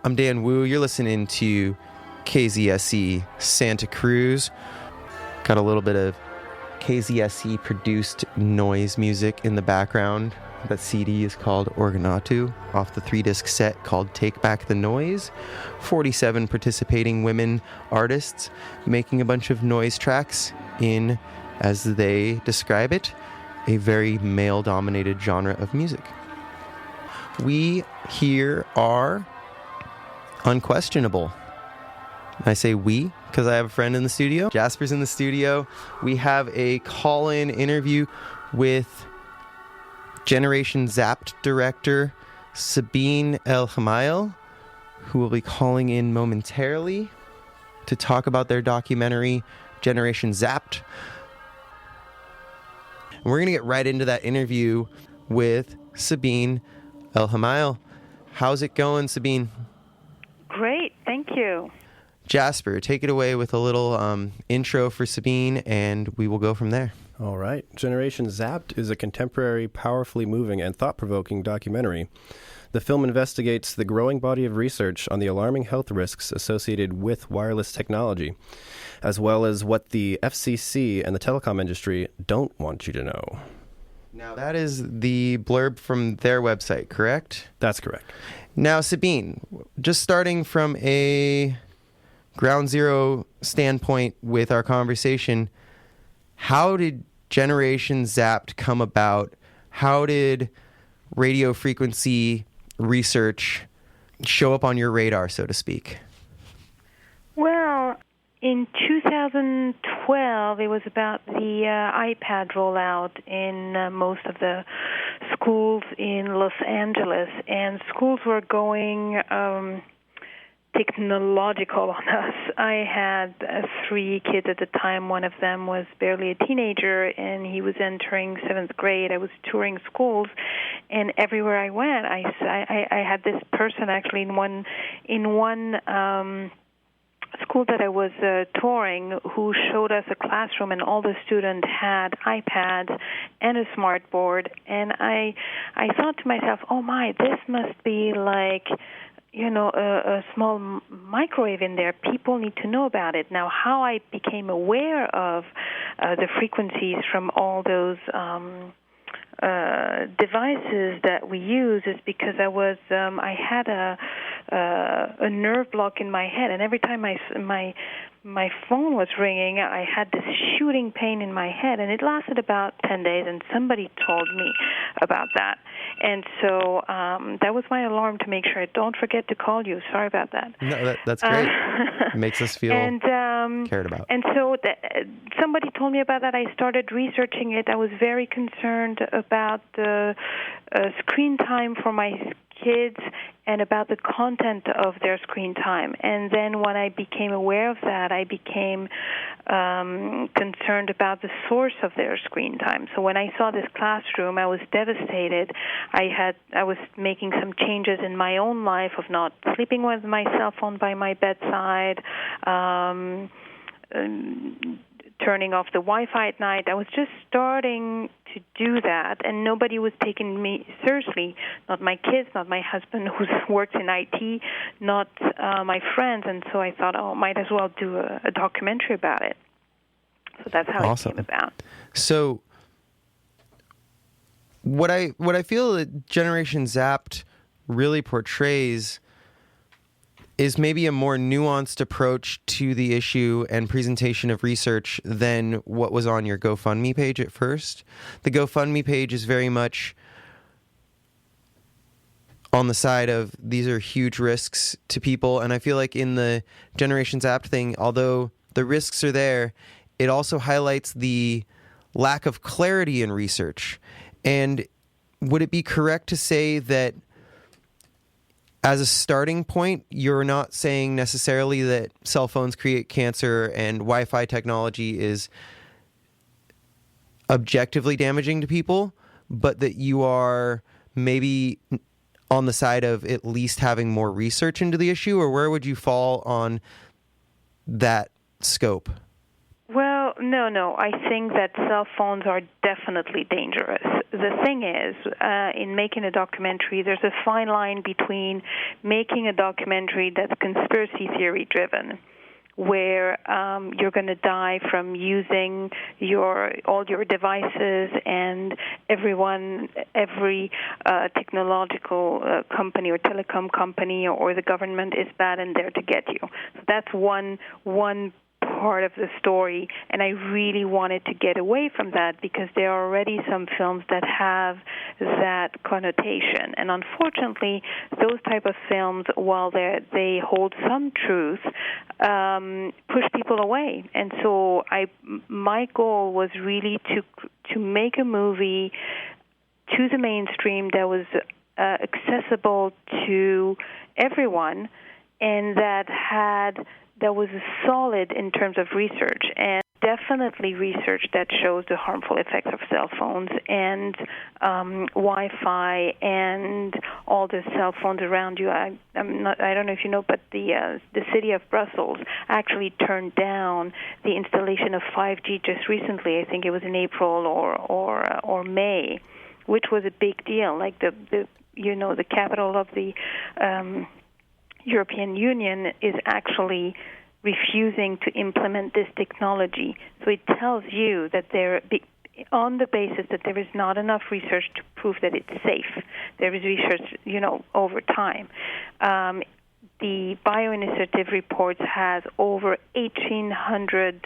I'm Dan Wu. You're listening to KZSE Santa Cruz. Got a little bit of KZSE produced noise music in the background. That CD is called Organatu, off the 3-disc set called Take Back the Noise. 47 participating women artists making a bunch of noise tracks in, as they describe it, a very male-dominated genre of music. We here are Unquestionable. I say we because I have a friend in the studio. Jasper's in the studio. We have a call-in interview with Generation Zapped director Sabine El Gemayel, who will be calling in momentarily to talk about their documentary Generation Zapped. And we're going to get right into that interview with Sabine El Gemayel. How's it going, Sabine? Great, thank you. Jasper, take it away with a little intro for Sabine, and we will go from there. All right. Generation Zapped is a contemporary, powerfully moving, and thought-provoking documentary. The film investigates the growing body of research on the alarming health risks associated with wireless technology, as well as what the FCC and the telecom industry don't want you to know. Now, that is the blurb from their website, correct? That's correct. Now, Sabine, just starting from a ground zero standpoint with our conversation, how did Generation Zapped come about? How did radio frequency research show up on your radar, so to speak? Well, in 2012, it was about the iPad rollout in most of the schools in Los Angeles, and schools were going technological on us. I had 3 kids at the time. One of them was barely a teenager, and he was entering 7th grade. I was touring schools, and everywhere I went, I had this person actually in one school that I was touring who showed us a classroom, and all the students had iPads and a smart board, and I thought to myself, oh my, this must be like, a small microwave in there. People need to know about it. Now, how I became aware of the frequencies from all those devices that we use is because I had a nerve block in my head, and every time my phone was ringing, I had this shooting pain in my head, and it lasted about 10 days, and somebody told me about that. And so that was my alarm to make sure I don't forget to call you. Sorry about that. No, that's great. It makes us feel cared about. And so somebody told me about that. I started researching it. I was very concerned about the screen time for my kids and about the content of their screen time. And then when I became aware of that, I became concerned about the source of their screen time. So when I saw this classroom, I was devastated. I was making some changes in my own life of not sleeping with my cell phone by my bedside, turning off the Wi-Fi at night. I was just starting to do that, and nobody was taking me seriously, not my kids, not my husband who works in IT, not my friends, and so I thought, might as well do a documentary about it. So that's how Awesome. It came about. So what I feel that Generation Zapped really portrays is maybe a more nuanced approach to the issue and presentation of research than what was on your GoFundMe page at first. The GoFundMe page is very much on the side of these are huge risks to people, and I feel like in the Generation Zapped thing, although the risks are there, it also highlights the lack of clarity in research. And would it be correct to say that as a starting point, you're not saying necessarily that cell phones create cancer and Wi-Fi technology is objectively damaging to people, but that you are maybe on the side of at least having more research into the issue, or where would you fall on that scope? Well, No. I think that cell phones are definitely dangerous. The thing is, in making a documentary, there's a fine line between making a documentary that's conspiracy theory driven, where you're going to die from using all your devices, and every technological company or telecom company or the government is bad and there to get you. So that's one part of the story, and I really wanted to get away from that because there are already some films that have that connotation. And unfortunately, those type of films, while they hold some truth, push people away. And so my goal was really to make a movie to the mainstream that was accessible to everyone, and that was solid in terms of research, and definitely research that shows the harmful effects of cell phones and Wi-Fi and all the cell phones around you. I don't know if you know, but the city of Brussels actually turned down the installation of 5G just recently. I think it was in April or May, which was a big deal. Like the capital of the European Union is actually refusing to implement this technology. So it tells you that on the basis that there is not enough research to prove that it's safe. There is research, over time. The Bioinitiative reports has over 1,800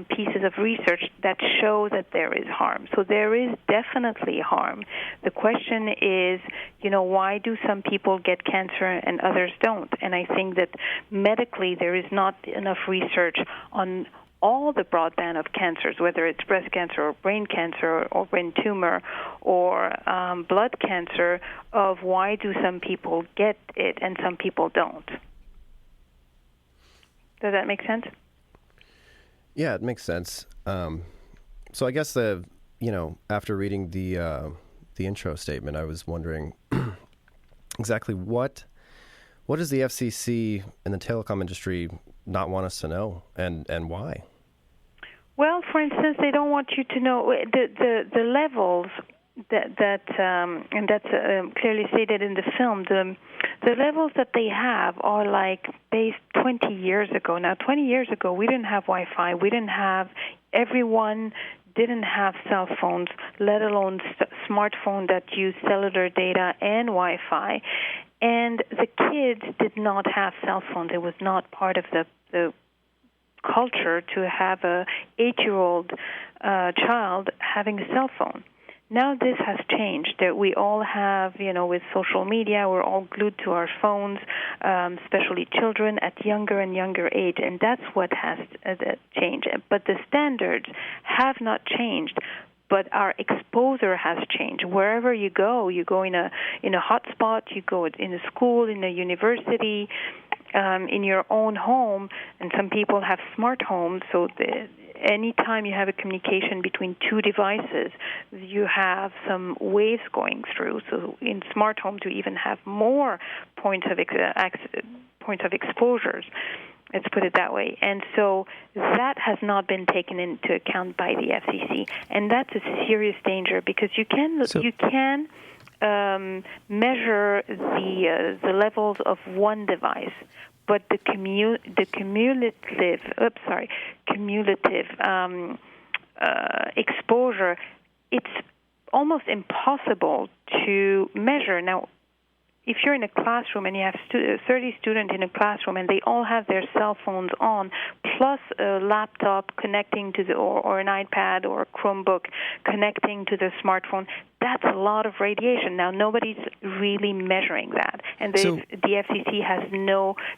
pieces of research that show that there is harm. So there is definitely harm. The question is, why do some people get cancer and others don't? And I think that medically there is not enough research on all the broadband of cancers, whether it's breast cancer or brain cancer or brain tumor or blood cancer, of why do some people get it and some people don't. Does that make sense? Yeah, it makes sense. So I guess after reading the intro statement, I was wondering exactly what does the FCC and the telecom industry not want us to know, and why? Well, for instance, they don't want you to know the levels that and that's clearly stated in the film. The levels that they have are like based 20 years ago. Now, 20 years ago, we didn't have Wi-Fi. Everyone didn't have cell phones, let alone smartphone that use cellular data and Wi-Fi. And the kids did not have cell phones. It was not part of the culture to have a 8-year-old child having a cell phone. Now this has changed. That we all have, with social media, we're all glued to our phones, especially children at younger and younger age, and that's what has changed. But the standards have not changed. But our exposure has changed. Wherever you go in a hotspot, you go in a school, in a university, in your own home, and some people have smart homes, so anytime you have a communication between two devices, you have some waves going through. So in smart homes, you even have more points of exposures. Let's put it that way. And so that has not been taken into account by the FCC, and that's a serious danger because you can measure the levels of one device, but the cumulative exposure, it's almost impossible to measure. Now, if you're in a classroom and you have 30 students in a classroom and they all have their cell phones on, plus a laptop connecting to or an iPad or a Chromebook connecting to the smartphone, that's a lot of radiation. Now, nobody's really measuring that. And the FCC has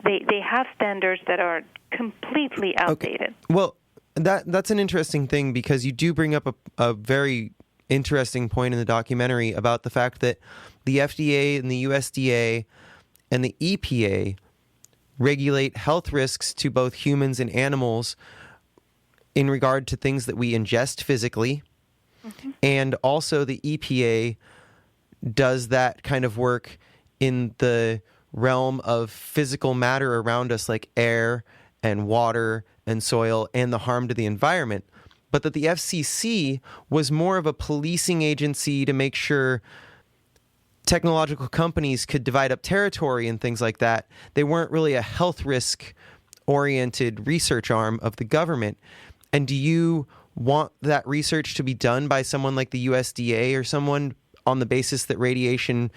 they have standards that are completely outdated. Okay. Well, that's an interesting thing because you do bring up a very interesting point in the documentary about the fact that the FDA and the USDA and the EPA regulate health risks to both humans and animals in regard to things that we ingest physically. Mm-hmm. And also the EPA does that kind of work in the realm of physical matter around us, like air and water and soil and the harm to the environment, but that the FCC was more of a policing agency to make sure technological companies could divide up territory and things like that. They weren't really a health risk-oriented research arm of the government. And do you want that research to be done by someone like the USDA or someone on the basis that radiation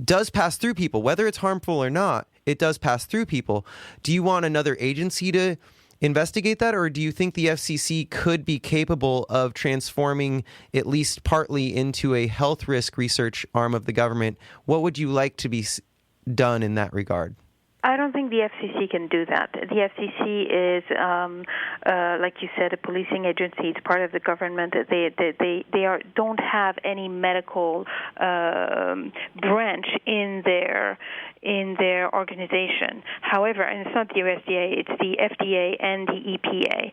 does pass through people, whether it's harmful or not, it does pass through people? Do you want another agency to investigate that, or do you think the FCC could be capable of transforming at least partly into a health risk research arm of the government? What would you like to be done in that regard? I don't think the FCC can do that. The FCC is, like you said, a policing agency. It's part of the government. They don't have any medical branch in their organization. However, and it's not the USDA, it's the FDA and the EPA.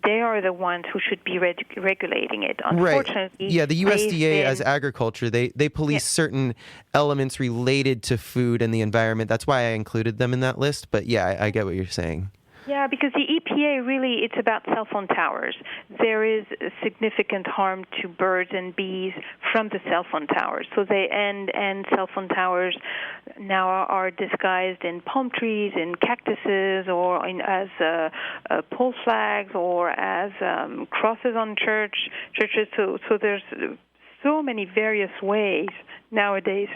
They are the ones who should be regulating it. Unfortunately, right. Yeah, the USDA as agriculture, they police certain elements related to food and the environment. That's why I included them in that list. But yeah, I get what you're saying. Yeah, because the EPA really, it's about cell phone towers. There is significant harm to birds and bees from the cell phone towers. So and cell phone towers now are disguised in palm trees, in cactuses, or as pole flags, or as crosses on churches. So there's so many various ways nowadays.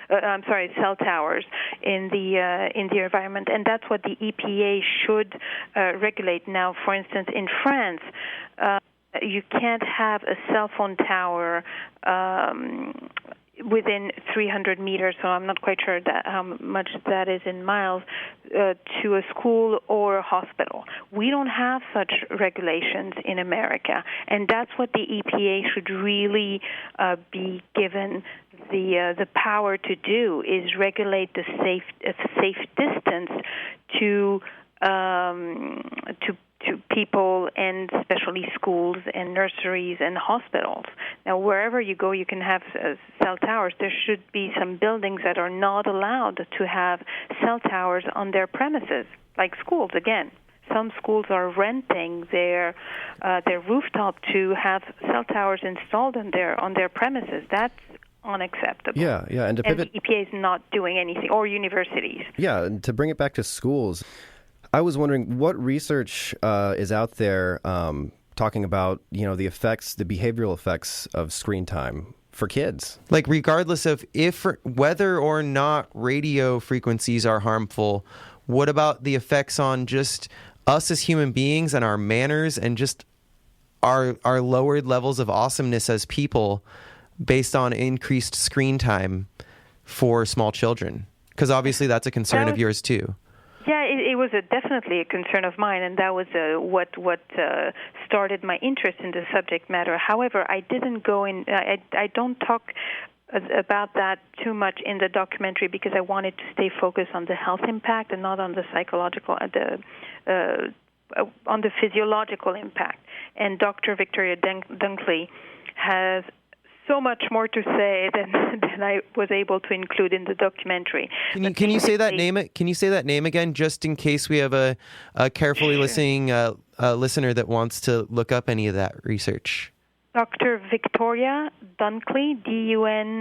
Cell towers in the environment, and that's what the EPA should regulate. Now, for instance, in France, you can't have a cell phone tower within 300 meters, so I'm not quite sure how much that is in miles, to a school or a hospital. We don't have such regulations in America, and that's what the EPA should really be given the power to do, is regulate the safe distance to people, and especially schools and nurseries and hospitals. Now, wherever you go, you can have cell towers. There should be some buildings that are not allowed to have cell towers on their premises, like schools. Again, some schools are renting their rooftop to have cell towers installed on their premises. That's unacceptable. Yeah, and to pivot, the EPA is not doing anything, or universities. Yeah, and to bring it back to schools, I was wondering what research is out there talking about, the behavioral effects of screen time for kids. Like, regardless of whether or not radio frequencies are harmful, what about the effects on just us as human beings and our manners and just our lowered levels of awesomeness as people based on increased screen time for small children? Because obviously that's a concern of yours too. Yeah, it was definitely a concern of mine, and that was what started my interest in the subject matter. However, I didn't go in. I don't talk about that too much in the documentary because I wanted to stay focused on the health impact and not on the psychological, on the physiological impact. And Dr. Victoria Dunkley has so much more to say than I was able to include in the documentary. Can you say that name? Can you say that name again, just in case we have a carefully listening listener that wants to look up any of that research? Dr. Victoria Dunkley, Dunkley.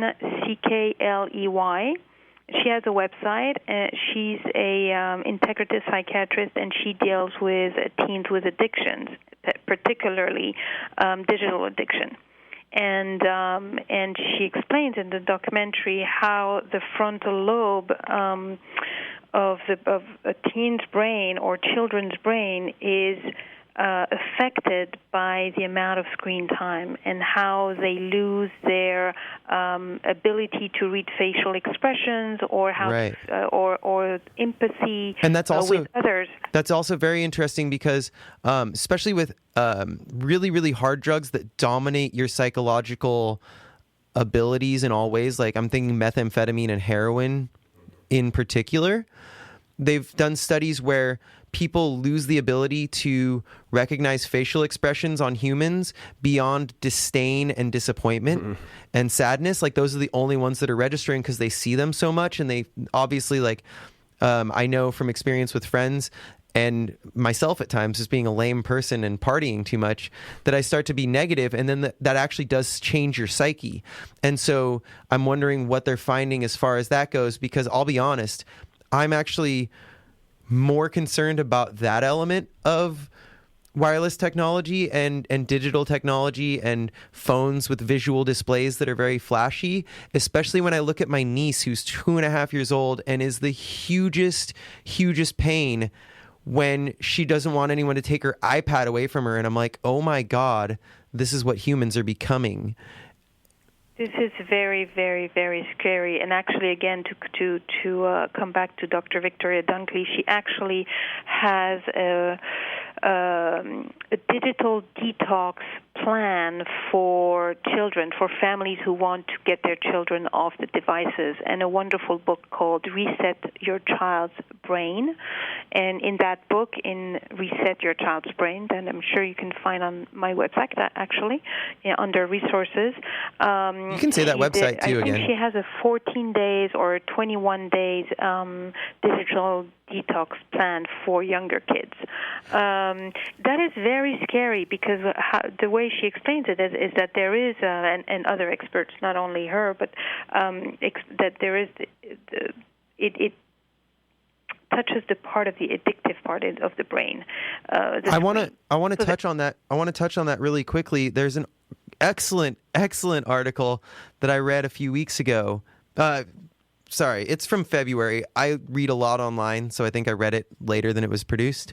She has a website. She's a integrative psychiatrist, and she deals with teens with addictions, particularly digital addiction. And she explains in the documentary how the frontal lobe of a teen's brain or children's brain is affected by the amount of screen time, and how they lose their ability to read facial expressions, or how or empathy, and that's also with others. That's also very interesting because, especially with really, really hard drugs that dominate your psychological abilities in all ways, like I'm thinking methamphetamine and heroin in particular, they've done studies where people lose the ability to recognize facial expressions on humans beyond disdain and disappointment and sadness. Like, those are the only ones that are registering because they see them so much, and they obviously, like, I know from experience with friends and myself at times, as being a lame person and partying too much, that I start to be negative, and then that actually does change your psyche. And so I'm wondering what they're finding as far as that goes, because I'll be honest, I'm actually more concerned about that element of wireless technology and digital technology and phones with visual displays that are very flashy, especially when I look at my niece, who's 2.5 years old and is the hugest pain when she doesn't want anyone to take her iPad away from her. And I'm like, oh my God, this is what humans are becoming. This is very, very, very scary. And actually, again, to come back to Dr. Victoria Dunkley, she actually has a digital detox plan for children, for families who want to get their children off the devices, and a wonderful book called Reset Your Child's Brain. And in that book, in Reset Your Child's Brain, that I'm sure you can find on my website, actually, under resources. You can say that website too again. I think she has a 14 days or 21 days digital detox plan for younger kids. That is very scary, because the way she explains it is that there is, and other experts, not only her, but that there is, it touches the part of the addictive part of the brain. I want to touch on that. I want to touch on that really quickly. There's an excellent article that I read a few weeks ago. Sorry, it's from February. I read a lot online, so I think I read it later than it was produced.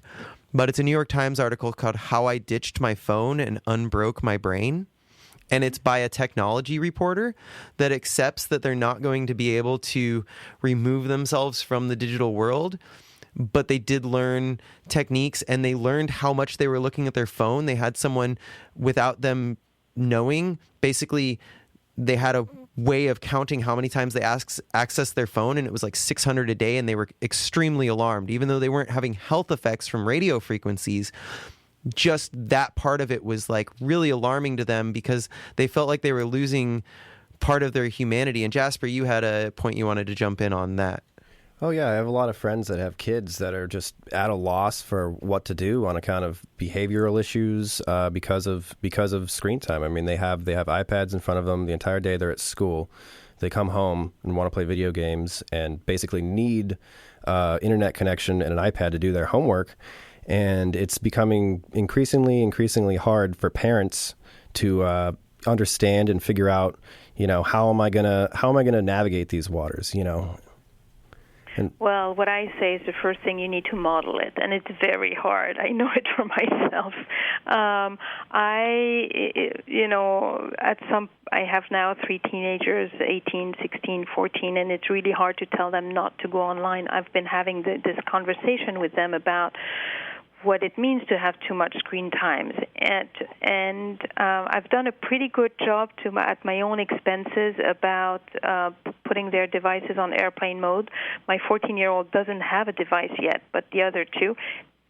But it's a New York Times article called How I Ditched My Phone and Unbroke My Brain. And it's by a technology reporter that accepts that they're not going to be able to remove themselves from the digital world. But they did learn techniques, and they learned how much they were looking at their phone. They had someone, without them knowing, basically they had a way of counting how many times they accessed their phone, and it was like 600 a day, and they were extremely alarmed. Even though they weren't having health effects from radio frequencies, just that part of it was like really alarming to them, because they felt like they were losing part of their humanity. And Jasper, you had a point you wanted to jump in on that. Oh, yeah. I have a lot of friends that have kids that are just at a loss for what to do on account of behavioral issues because of screen time. I mean, they have iPads in front of them the entire day. They're at school. They come home and want to play video games and basically need internet connection and an iPad to do their homework. And it's becoming increasingly hard for parents to understand and figure out, how am I gonna navigate these waters, Well, what I say is the first thing, you need to model it, and it's very hard. I know it for myself. I have now 3 teenagers, 18, 16, 14, and it's really hard to tell them not to go online. I've been having this conversation with them about what it means to have too much screen times, and I've done a pretty good job at my own expenses about putting their devices on airplane mode. My 14-year-old doesn't have a device yet, but the other two.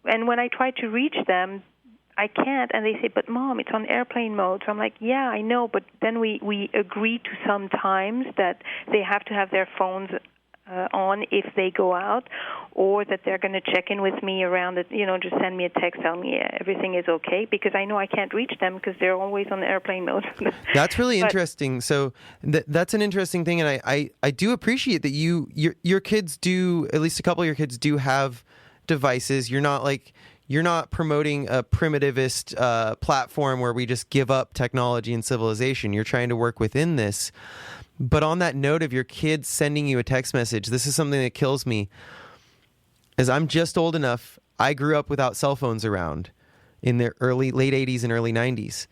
And when I try to reach them, I can't, and they say, "But Mom, it's on airplane mode." So I'm like, "Yeah, I know," but then we agree to sometimes that they have to have their phones on if they go out, or that they're going to check in with me around it, just send me a text, tell me everything is okay, because I know I can't reach them because they're always on airplane mode. That's really interesting. So that's an interesting thing, and I do appreciate that your kids do, at least a couple of your kids do have devices. You're not promoting a primitivist platform where we just give up technology and civilization. You're trying to work within this. But on that note of your kids sending you a text message, this is something that kills me. As I'm just old enough, I grew up without cell phones around in the late 80s and early 90s.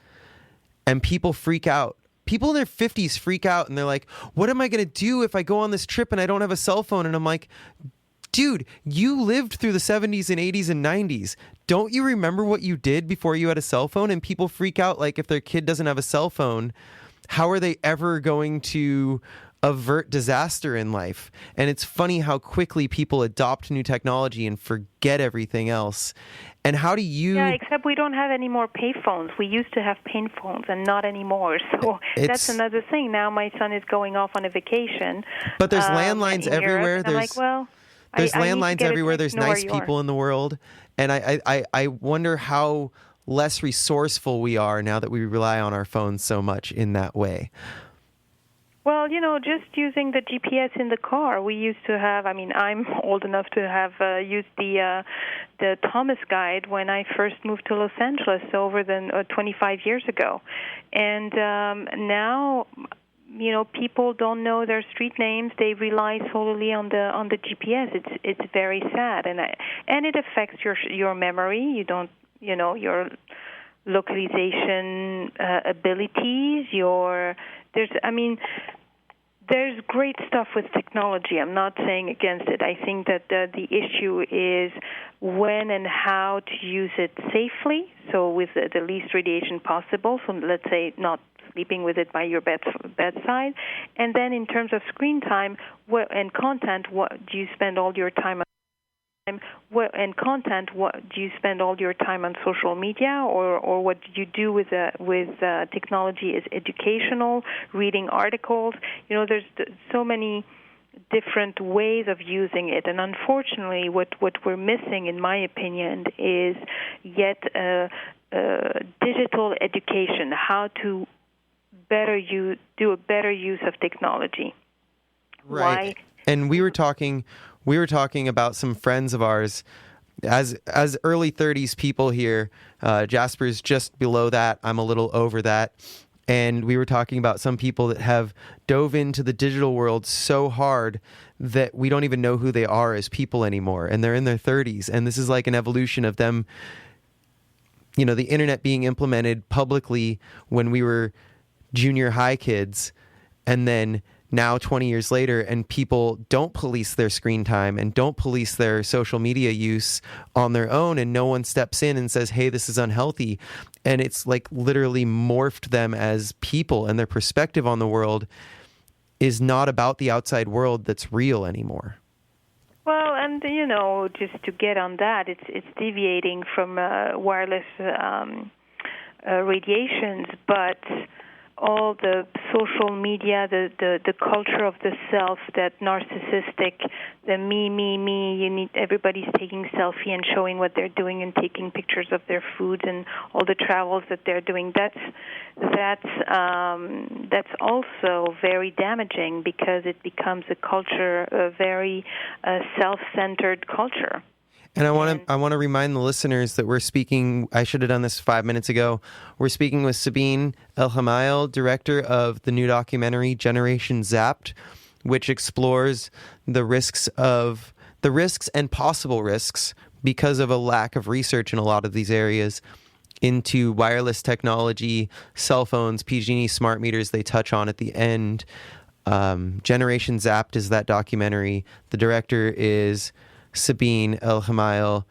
And people freak out. People in their 50s freak out, and they're like, what am I going to do if I go on this trip and I don't have a cell phone? And I'm like, dude, you lived through the 70s and 80s and 90s. Don't you remember what you did before you had a cell phone? And people freak out like if their kid doesn't have a cell phone, how are they ever going to avert disaster in life? And it's funny how quickly people adopt new technology and forget everything else. And how do you... Yeah, except we don't have any more payphones. We used to have payphones and not anymore. So that's another thing. Now my son is going off on a vacation. But there's landlines everywhere. I'm like, well... There's I need to landlines get a everywhere. text There's know where nice you are. people in the world. And I wonder how less resourceful we are now that we rely on our phones so much in that way. Well, just using the GPS in the car. We used to have. I mean, I'm old enough to have used the Thomas Guide when I first moved to Los Angeles over 25 years ago, and now, people don't know their street names. They rely solely on the GPS. It's very sad, and it affects your memory. You don't, your localization abilities. There's great stuff with technology. I'm not saying against it. I think that the issue is when and how to use it safely, so with the least radiation possible. So let's say not sleeping with it by your bedside. And then in terms of screen time and content, what do you spend all your time on? What do you spend all your time on social media, or what do you do with technology is educational, reading articles? There's so many different ways of using it, and unfortunately, what we're missing, in my opinion, is yet digital education, how to do a better use of technology. Right. Why? And we were talking about some friends of ours as early 30s people here. Jasper's just below that. I'm a little over that. And we were talking about some people that have dove into the digital world so hard that we don't even know who they are as people anymore. And they're in their 30s. And this is like an evolution of them, the internet being implemented publicly when we were junior high kids. And then now 20 years later, and people don't police their screen time and don't police their social media use on their own, and no one steps in and says, hey, this is unhealthy. And it's like literally morphed them as people, and their perspective on the world is not about the outside world that's real anymore. Well, and just to get on that, it's deviating from wireless radiations, but all the social media, the culture of the self, that narcissistic, the me, everybody's taking selfie and showing what they're doing and taking pictures of their foods and all the travels that they're doing. That's also very damaging, because it becomes a culture, a very self-centered culture. And I want to remind the listeners that we're speaking, I should have done this 5 minutes ago. We're speaking with Sabine El Gemayel, director of the new documentary Generation Zapped, which explores the risks and possible risks because of a lack of research in a lot of these areas into wireless technology, cell phones, PG&E smart meters they touch on at the end. Generation Zapped is that documentary. The director is Sabine El Gemayel.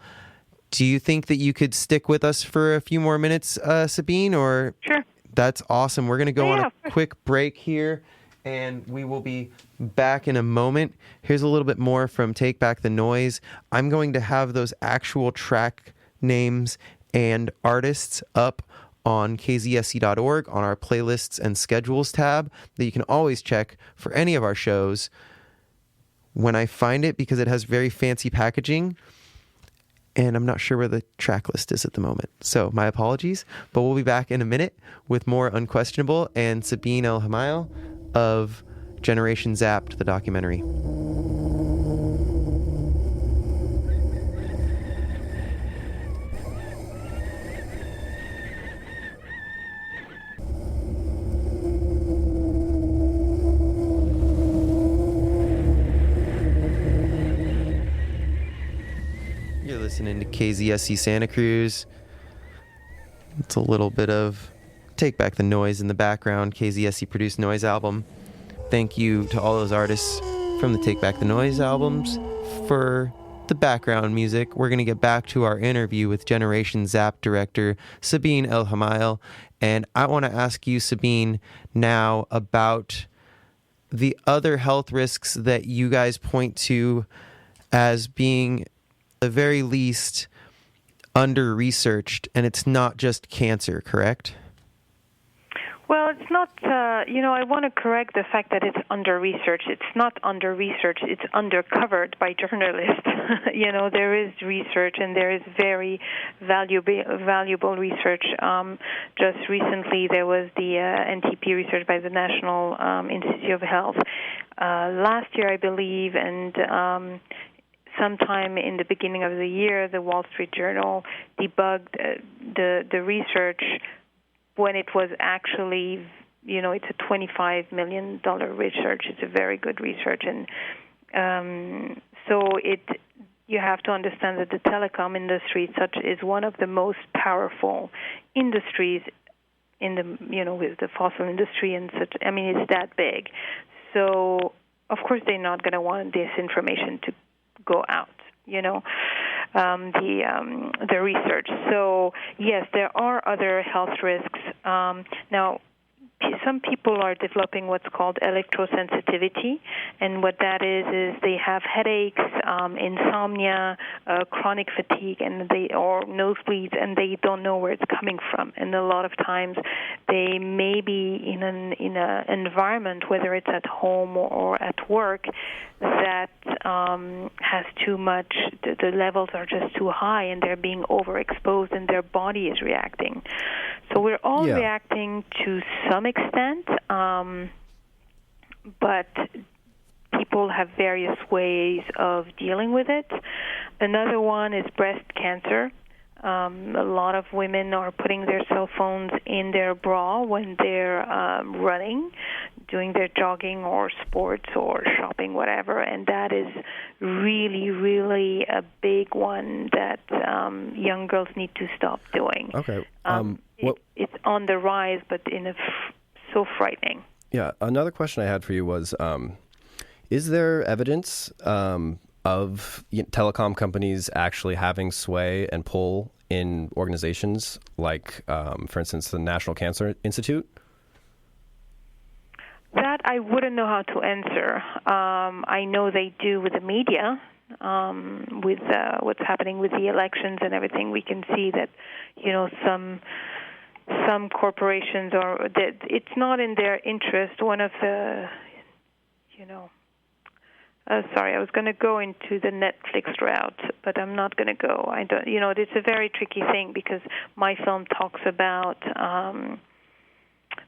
Do you think that you could stick with us for a few more minutes, Sabine? Or Sure. That's awesome. We're going to go on a quick break here, and we will be back in a moment. Here's a little bit more from Take Back the Noise. I'm going to have those actual track names and artists up on kzsc.org on our playlists and schedules tab that you can always check for any of our shows when I find it, because it has very fancy packaging, and I'm not sure where the track list is at the moment. So my apologies, but we'll be back in a minute with more Unquestionable and Sabine El Gemayel of Generation Zapped, the documentary. You're listening to KZSC Santa Cruz. It's a little bit of Take Back the Noise in the background, KZSC produced noise album. Thank you to all those artists from the Take Back the Noise albums for the background music. We're going to get back to our interview with Generation Zapped director Sabine El Gemayel. And I want to ask you, Sabine, now about the other health risks that you guys point to as being the very least under-researched, and it's not just cancer, correct? Well, it's not, I want to correct the fact that it's under-researched. It's not under-researched. It's undercovered by journalists. There is research, and there is very valuable research. Just recently, there was the NTP research by the National Institute of Health. Last year, I believe, and sometime in the beginning of the year, the Wall Street Journal debugged the research when it was actually, it's a $25 million research. It's a very good research. And you have to understand that the telecom industry is one of the most powerful industries in with the fossil industry and such. I mean, it's that big. So, of course, they're not going to want this information to go out, the research. So, yes, there are other health risks. Now, some people are developing what's called electrosensitivity, and what that is they have headaches, insomnia, chronic fatigue, or nosebleeds, and they don't know where it's coming from. And a lot of times, they may be in an environment, whether it's at home or at work, that has too much. The levels are just too high, and they're being overexposed, and their body is reacting. So we're all reacting to some extent, but people have various ways of dealing with it. Another one is breast cancer. A lot of women are putting their cell phones in their bra when they're running, doing their jogging or sports or shopping, whatever, and that is really, really a big one that young girls need to stop doing. Okay. It's on the rise, but so frightening. Yeah. Another question I had for you was, is there evidence of telecom companies actually having sway and pull in organizations like, for instance, the National Cancer Institute? That I wouldn't know how to answer. I know they do with the media, with what's happening with the elections and everything. We can see that, some corporations it's not in their interest. One of the, sorry, I was going to go into the Netflix route, but I'm not going to go. I don't, it's a very tricky thing because my film talks about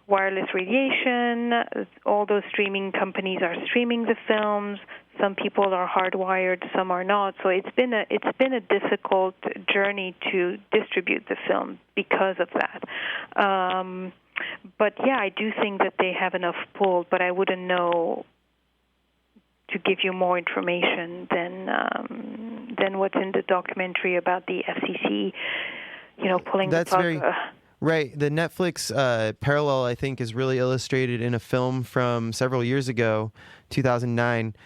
wireless radiation. All those streaming companies are streaming the films. Some people are hardwired, some are not. So it's been a difficult journey to distribute the film because of that. But yeah, I do think that they have enough pull, but I wouldn't know to give you more information than what's in the documentary about the FCC, pulling the plug. Right. The Netflix parallel, I think, is really illustrated in a film from several years ago, 2009,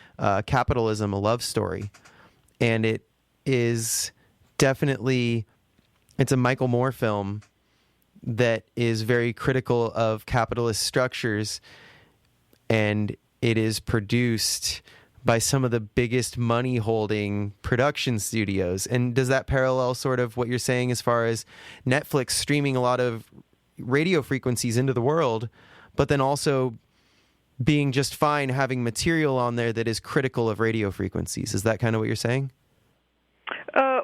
Capitalism, A Love Story. And it is definitely, it's a Michael Moore film that is very critical of capitalist structures, and it is produced by some of the biggest money-holding production studios. And does that parallel sort of what you're saying as far as Netflix streaming a lot of radio frequencies into the world, but then also being just fine having material on there that is critical of radio frequencies? Is that kind of what you're saying?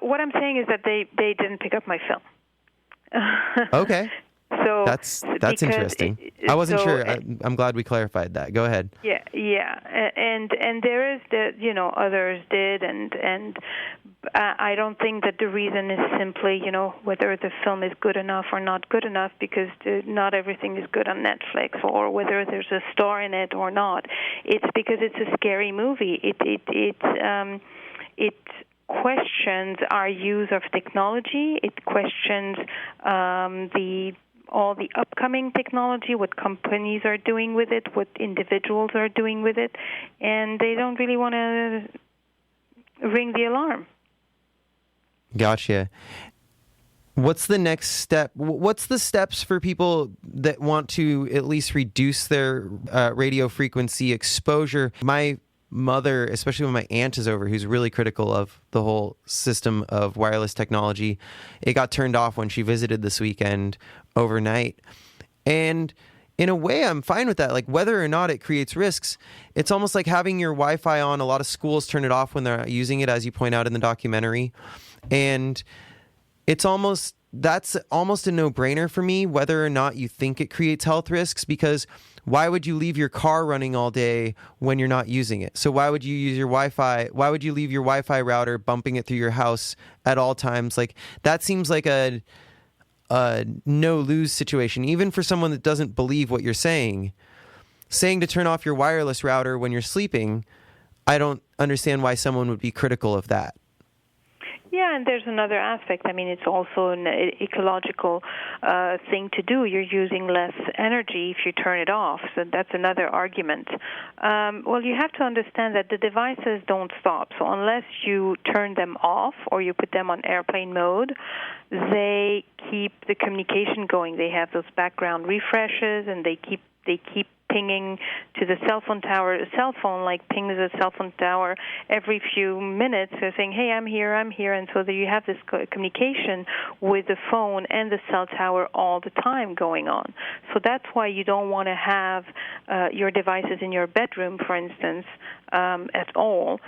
What I'm saying is that they didn't pick up my film. Okay. So that's interesting. I wasn't sure. I'm glad we clarified that. Go ahead. Yeah, and there is others did, and I don't think that the reason is simply whether the film is good enough or not good enough, because not everything is good on Netflix, or whether there's a star in it or not. It's because it's a scary movie. It questions our use of technology. It questions all the upcoming technology, what companies are doing with it, what individuals are doing with it, and they don't really want to ring the alarm. Gotcha. What's the next step? What's the steps for people that want to at least reduce their radio frequency exposure? My mother, especially when my aunt is over, who's really critical of the whole system of wireless technology, it got turned off when she visited this weekend overnight. And in a way, I'm fine with that. Like, whether or not it creates risks, it's almost like having your Wi-Fi on. A lot of schools turn it off when they're using it, as you point out in the documentary. And that's almost a no-brainer for me, whether or not you think it creates health risks, because why would you leave your car running all day when you're not using it? So why would you use your Wi-Fi? Why would you leave your Wi-Fi router bumping it through your house at all times? Like, that seems like a no-lose situation, even for someone that doesn't believe what you're saying. Saying to turn off your wireless router when you're sleeping, I don't understand why someone would be critical of that. Yeah, and there's another aspect. I mean, it's also an ecological thing to do. You're using less energy if you turn it off, so that's another argument. Well, you have to understand that the devices don't stop. So unless you turn them off or you put them on airplane mode, they keep the communication going. They have those background refreshes, and they keep pinging to the cell phone tower. A cell phone pings a cell phone tower every few minutes, saying, "Hey, I'm here," and so that you have this communication with the phone and the cell tower all the time going on. So that's why you don't want to have your devices in your bedroom, for instance, at all.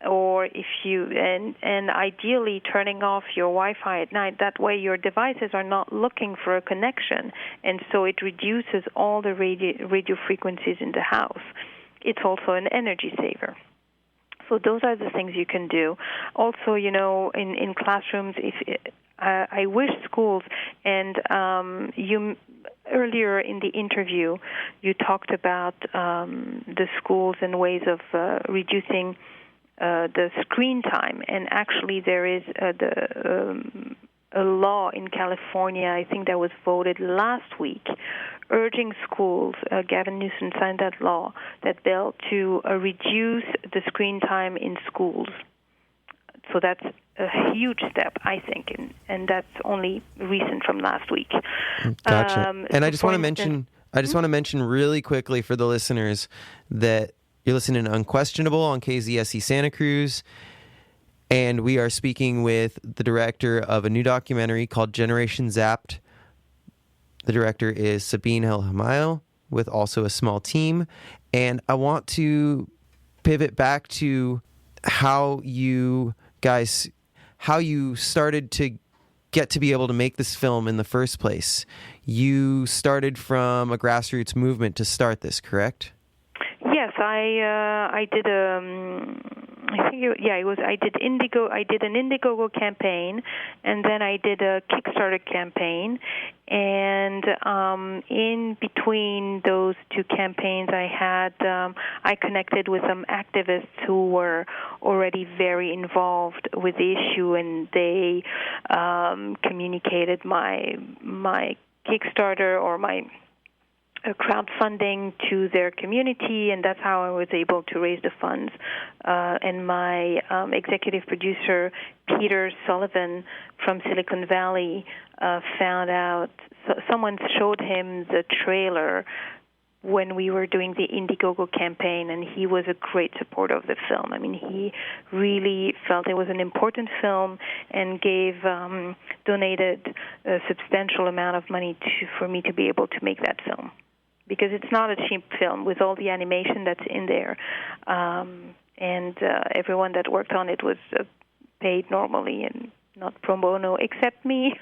Or if you and ideally turning off your Wi-Fi at night. That way your devices are not looking for a connection, and so it reduces all the radio frequencies in the house. It's also an energy saver. So those are the things you can do. Also, in classrooms, I wish schools, and you earlier in the interview you talked about the schools and ways of reducing the screen time, and actually there is a law in California, I think that was voted last week, urging schools, Gavin Newsom signed that bill to reduce the screen time in schools. So that's a huge step, I think, and that's only recent from last week. Gotcha. And I just want to mention really quickly for the listeners that you're listening to Unquestionable on KZSE Santa Cruz, and we are speaking with the director of a new documentary called Generation Zapped. The director is Sabine El Gemayel, with also a small team. And I want to pivot back to how you started to get to be able to make this film in the first place. You started from a grassroots movement to start this, correct? Yes, I did I did an Indiegogo campaign, and then I did a Kickstarter campaign, and in between those two campaigns, I connected with some activists who were already very involved with the issue, and they communicated my Kickstarter or my crowdfunding to their community, and that's how I was able to raise the funds. And my executive producer, Peter Sullivan from Silicon Valley, found out, someone showed him the trailer when we were doing the Indiegogo campaign, and he was a great supporter of the film. I mean, he really felt it was an important film and donated a substantial amount of money for me to be able to make that film. Because it's not a cheap film with all the animation that's in there. And everyone that worked on it was paid normally and not pro bono, except me.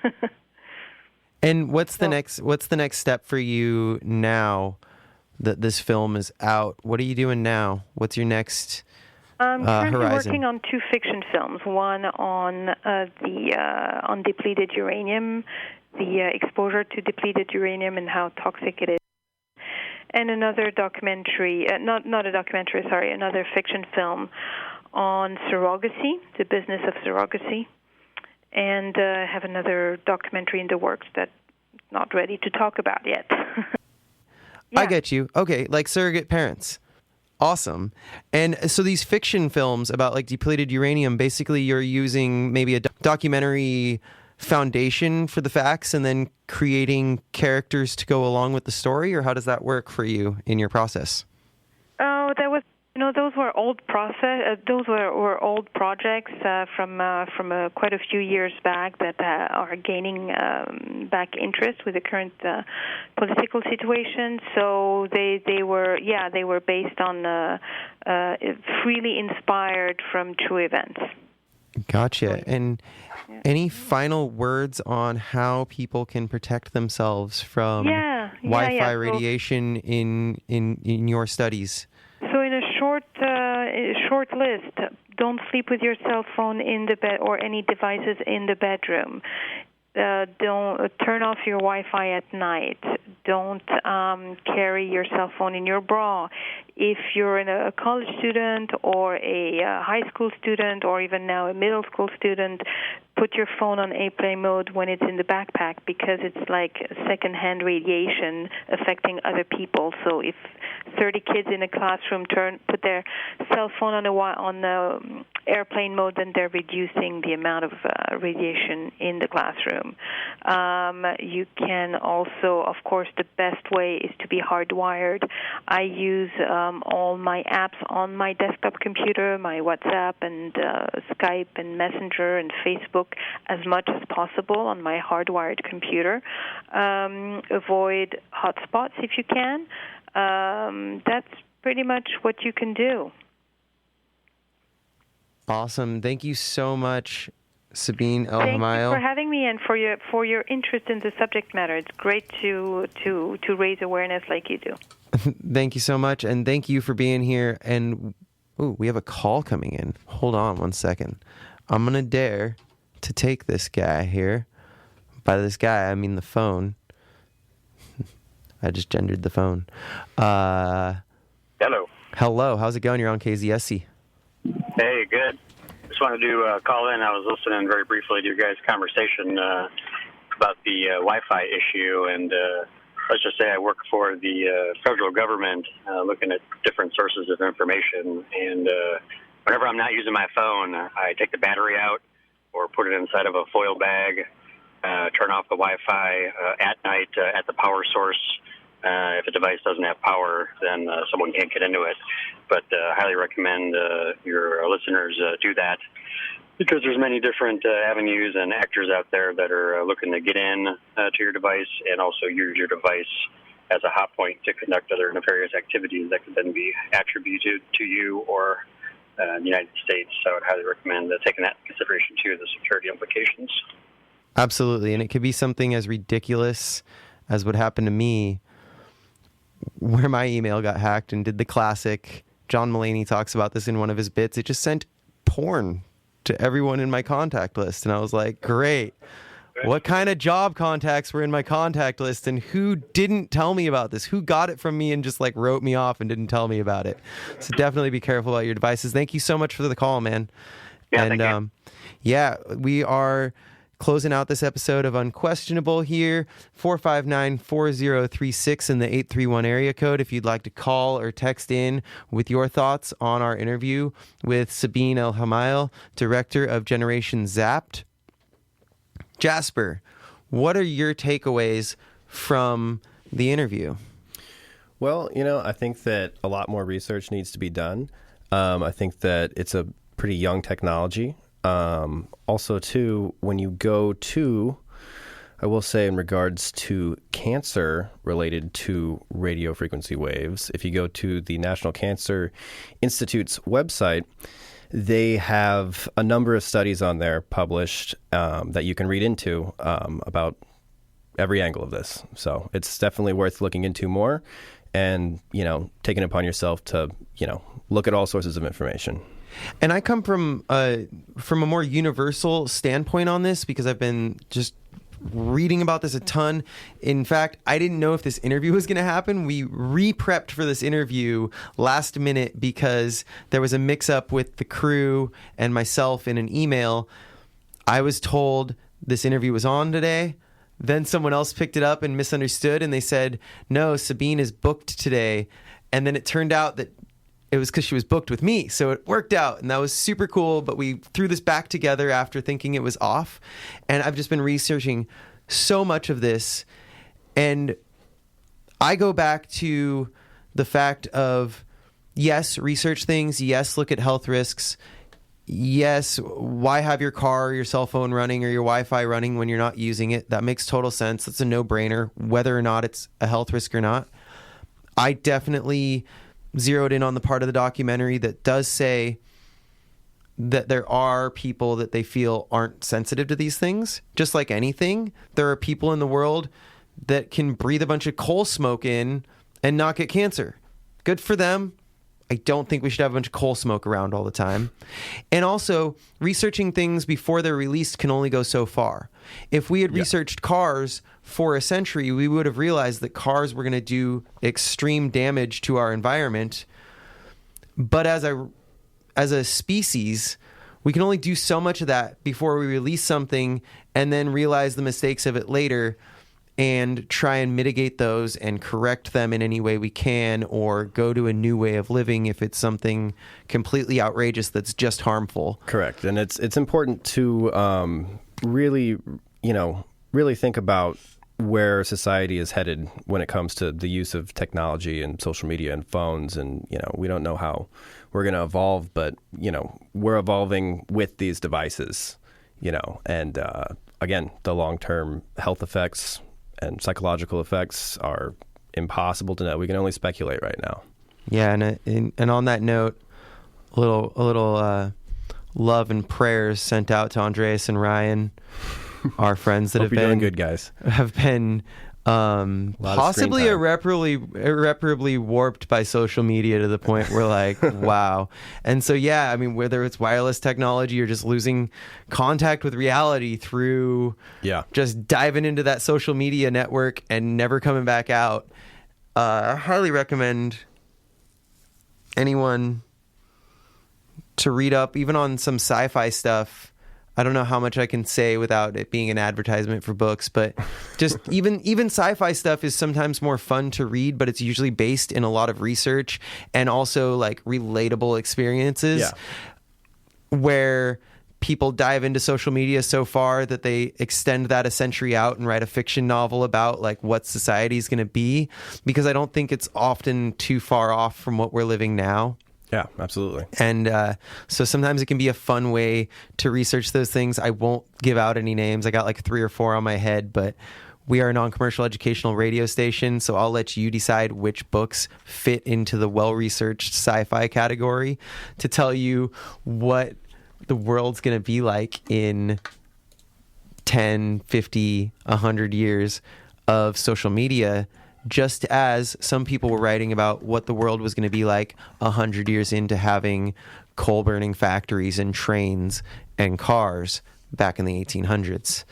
And what's the next step for you now that this film is out? What are you doing now? What's your next I'm currently horizon? Working on two fiction films. One on depleted uranium, the exposure to depleted uranium and how toxic it is. And another documentary, another fiction film on surrogacy, the business of surrogacy. And I have another documentary in the works that's not ready to talk about yet. Yeah. I get you. Okay, like surrogate parents. Awesome. And so these fiction films about depleted uranium, basically you're using maybe a documentary foundation for the facts and then creating characters to go along with the story, or how does that work for you in your process? Oh, that was Those were old those were old projects from quite a few years back that are gaining back interest with the current political situation. So they were based on freely inspired from true events. Gotcha. And any final words on how people can protect themselves from Wi-Fi radiation in your studies? So in a short list, don't sleep with your cell phone in the bed or any devices in the bedroom. Don't turn off your Wi-Fi at night. Don't carry your cell phone in your bra. If you're a college student or a high school student or even now a middle school student, put your phone on airplane mode when it's in the backpack because it's like secondhand radiation affecting other people. So if 30 kids in a classroom put their cell phone on the airplane mode, then they're reducing the amount of radiation in the classroom. You can also, of course, the best way is to be hardwired. I use all my apps on my desktop computer, my WhatsApp and Skype and Messenger and Facebook as much as possible on my hardwired computer. Avoid hotspots if you can. That's pretty much what you can do. Awesome. Thank you so much, Sabine El Gemayel. Thank you for having me and for your interest in the subject matter. It's great to raise awareness like you do. Thank you so much, and thank you for being here. And we have a call coming in. Hold on 1 second. I'm gonna dare to take this guy here. By this guy, I mean the phone. I just gendered the phone. Hello. Hello. How's it going? You're on KZSC. Hey, good. Just wanted to call in. I was listening very briefly to your guys' conversation about the Wi-Fi issue, and let's just say I work for the federal government looking at different sources of information, and whenever I'm not using my phone, I take the battery out or put it inside of a foil bag, turn off the Wi-Fi at night at the power source. If a device doesn't have power, then someone can't get into it. But highly recommend your listeners do that because there's many different avenues and actors out there that are looking to get in to your device and also use your device as a hot point to conduct other nefarious activities that could then be attributed to you or the United States. So I would highly recommend taking that into consideration too, the security implications. Absolutely. And it could be something as ridiculous as what happened to me, where my email got hacked and did the classic. John Mulaney talks about this in one of his bits. It just sent porn to everyone in my contact list. And I was like, great. What kind of job contacts were in my contact list and who didn't tell me about this? Who got it from me and just like wrote me off and didn't tell me about it? So definitely be careful about your devices. Thank you so much for the call, man. Yeah, and thank you. We are closing out this episode of Unquestionable here, 459-4036 in the 831 area code. If you'd like to call or text in with your thoughts on our interview with Sabine El Gemayel, director of Generation Zapped. Jasper, what are your takeaways from the interview? Well, I think that a lot more research needs to be done. I think that it's a pretty young technology. Also, too, when you go to, I will say in regards to cancer related to radio frequency waves, if you go to the National Cancer Institute's website, they have a number of studies on there published that you can read into about every angle of this. So it's definitely worth looking into more and, taking it upon yourself to, look at all sources of information. And I come from a more universal standpoint on this because I've been just reading about this a ton. In fact, I didn't know if this interview was going to happen. We re-prepped for this interview last minute because there was a mix-up with the crew and myself in an email. I was told this interview was on today. Then someone else picked it up and misunderstood, and they said, no, Sabine is booked today. And then it turned out that it was because she was booked with me. So it worked out, and that was super cool. But we threw this back together after thinking it was off. And I've just been researching so much of this. And I go back to the fact of yes, research things. Yes, look at health risks. Yes, why have your car or your cell phone running or your Wi-Fi running when you're not using it? That makes total sense. That's a no-brainer, whether or not it's a health risk or not. I definitely zeroed in on the part of the documentary that does say that there are people that they feel aren't sensitive to these things. Just like anything, there are people in the world that can breathe a bunch of coal smoke in and not get cancer. Good for them. I don't think we should have a bunch of coal smoke around all the time. And also, researching things before they're released can only go so far. If we had researched cars for a century, we would have realized that cars were going to do extreme damage to our environment. But as a species, we can only do so much of that before we release something and then realize the mistakes of it later and try and mitigate those and correct them in any way we can, or go to a new way of living if it's something completely outrageous that's just harmful. Correct. And it's important to really think about where society is headed when it comes to the use of technology and social media and phones. And, we don't know how we're going to evolve, but, we're evolving with these devices, and again, the long-term health effects and psychological effects are impossible to know. We can only speculate right now. Yeah, and on that note, a little love and prayers sent out to Andreas and Ryan, our friends that Hope you're doing good, guys. Have been possibly irreparably warped by social media to the point where like, wow. And so, yeah, I mean, whether it's wireless technology or just losing contact with reality through just diving into that social media network and never coming back out, I highly recommend anyone to read up even on some sci-fi stuff. I don't know how much I can say without it being an advertisement for books, but just even sci-fi stuff is sometimes more fun to read, but it's usually based in a lot of research and also like relatable experiences where people dive into social media so far that they extend that a century out and write a fiction novel about like what society is going to be, because I don't think it's often too far off from what we're living now. Yeah, absolutely. And so sometimes it can be a fun way to research those things. I won't give out any names. I got like 3 or 4 on my head, but we are a non-commercial educational radio station, so I'll let you decide which books fit into the well-researched sci-fi category to tell you what the world's going to be like in 10, 50, 100 years of social media, just as some people were writing about what the world was going to be like 100 years into having coal-burning factories and trains and cars back in the 1800s.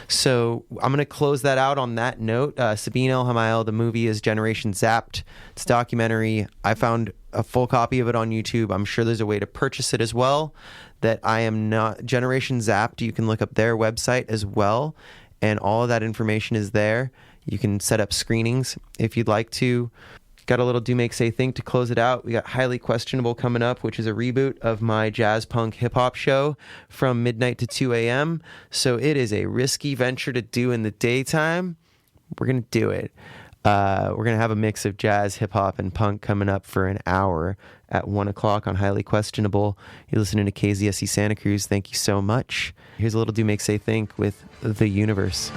So I'm going to close that out on that note. Sabine El Gemayel, the movie is Generation Zapped. It's a documentary. I found a full copy of it on YouTube. I'm sure there's a way to purchase it as well. That I am not Generation Zapped. You can look up their website as well, and all of that information is there. You can set up screenings if you'd like to. Got a little Do Make Say Think to close it out. We got Highly Questionable coming up, which is a reboot of my jazz punk hip hop show from midnight to 2 a.m. So it is a risky venture to do in the daytime. We're going to do it. We're going to have a mix of jazz, hip hop, and punk coming up for an hour at 1 o'clock on Highly Questionable. You're listening to KZSE Santa Cruz. Thank you so much. Here's a little Do Make Say Think with The Universe.